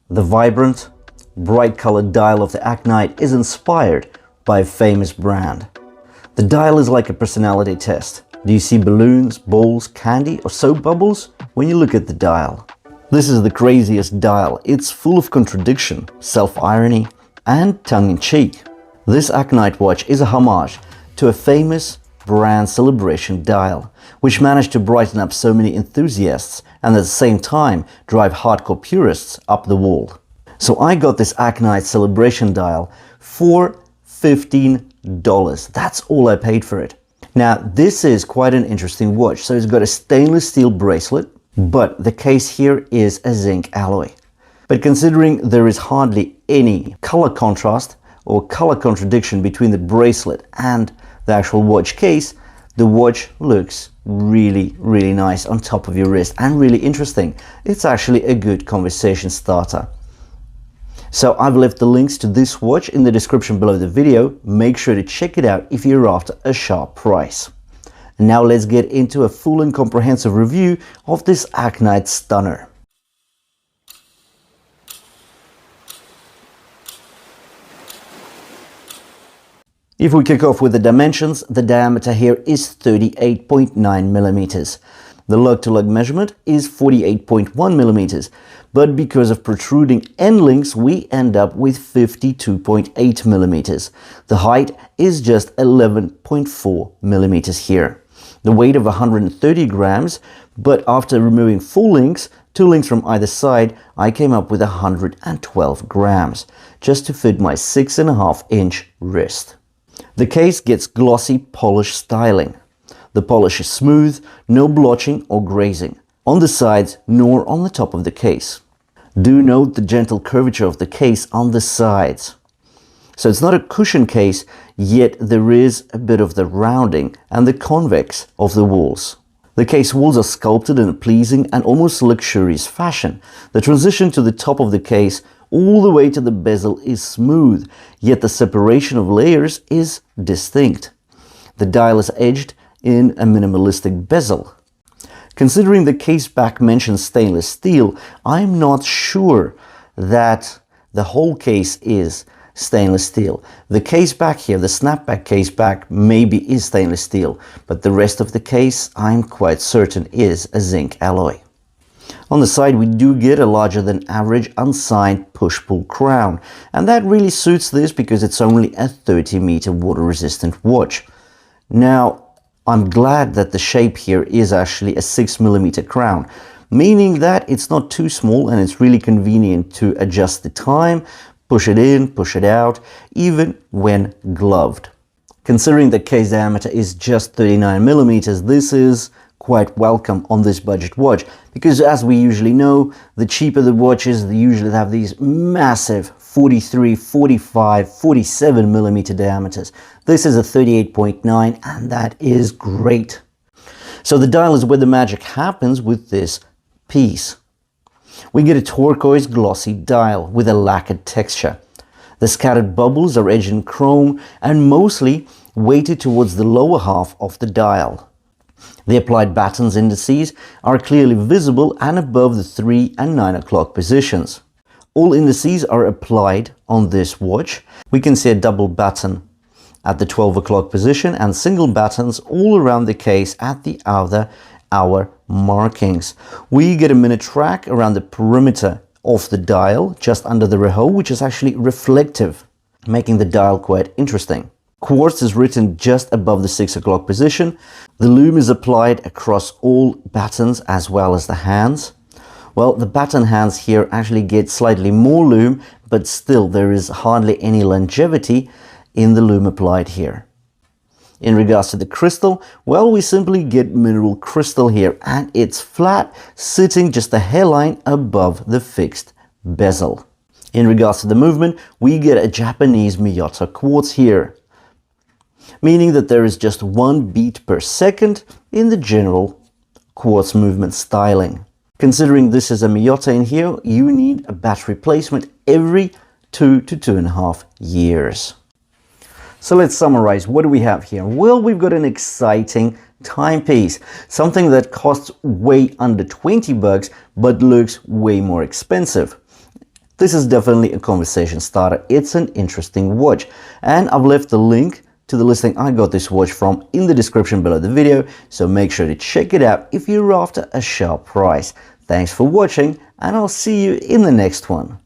The vibrant, bright colored dial of the AKNIGHT is inspired by a famous brand. The dial is like a personality test. Do you see balloons, balls, candy or soap bubbles when you look at the dial? This is the craziest dial. It's full of contradiction, self-irony and tongue-in-cheek. This AKNIGHT watch is a homage to a famous brand celebration dial, which managed to brighten up so many enthusiasts and at the same time drive hardcore purists up the wall. So I got this AKNIGHT celebration dial for $15. That's all I paid for it. Now this is quite an interesting watch. So it's got a stainless steel bracelet, but the case here is a zinc alloy. But considering there is hardly any color contrast or color contradiction between the bracelet and the actual watch case, the watch looks really nice on top of your wrist and really interesting. It's actually a good conversation starter. So I've left the links to this watch in the description below the video. Make sure to check it out if you're after a sharp price. And now let's get into a full and comprehensive review of this AKNIGHT stunner. If we kick off with the dimensions, the diameter here is 38.9 millimeters. The lug-to-lug measurement is 48.1 millimeters, but because of protruding end links, we end up with 52.8 millimeters. The height is just 11.4 millimeters here. The weight of 130 grams, but after removing 4 links, 2 links from either side, I came up with 112 grams, just to fit my 6.5-inch wrist. The case gets glossy polish styling. The polish is smooth, no blotching or grazing on the sides nor on the top of the case. Do note the gentle curvature of the case on the sides. So it's not a cushion case, yet there is a bit of the rounding and the convex of the walls. The case walls are sculpted in a pleasing and almost luxurious fashion. The transition to the top of the case all the way to the bezel is smooth, yet the separation of layers is distinct. The dial is edged in a minimalistic bezel. Considering the case back mentions stainless steel, I'm not sure that the whole case is stainless steel. The case back here, the snapback case back, maybe is stainless steel, but the rest of the case, I'm quite certain, is a zinc alloy. On the side we do get a larger than average unsigned push-pull crown, and that really suits this because it's only a 30-meter water-resistant watch. Now, I'm glad that the shape here is actually a 6mm crown, meaning that it's not too small and it's really convenient to adjust the time, push it in, push it out, even when gloved. Considering the case diameter is just 39mm, this is quite welcome on this budget watch, because as we usually know, the cheaper the watches, they usually have these massive 43, 45, 47mm diameters. This is a 38.9 and that is great. So the dial is where the magic happens with this piece. We get a turquoise glossy dial with a lacquered texture. The scattered bubbles are edged in chrome and mostly weighted towards the lower half of the dial. The applied battens indices are clearly visible and above the 3 and 9 o'clock positions. All indices are applied on this watch. We can see a double batten at the 12 o'clock position and single battens all around the case at the other hour markings. We get a minute track around the perimeter of the dial just under the rehaut, which is actually reflective, making the dial quite interesting. Quartz is written just above the 6 o'clock position. The lume is applied across all battens as well as the hands. Well, the batten hands here actually get slightly more lume, but still there is hardly any longevity in the lume applied here. In regards to the crystal, well, we simply get mineral crystal here and it's flat, sitting just a hairline above the fixed bezel. In regards to the movement, we get a Japanese Miyota quartz here, meaning that there is just 1 beat per second in the general quartz movement styling. Considering this is a Miyota in here, you need a battery replacement every 2 to 2.5 years. So let's summarize. What do we have here? Well, we've got an exciting timepiece, something that costs way under 20 bucks but looks way more expensive. This is definitely a conversation starter. It's an interesting watch, and I've left the link to the listing I got this watch from in the description below the video, so make sure to check it out if you're after a sharp price. Thanks for watching, and I'll see you in the next one.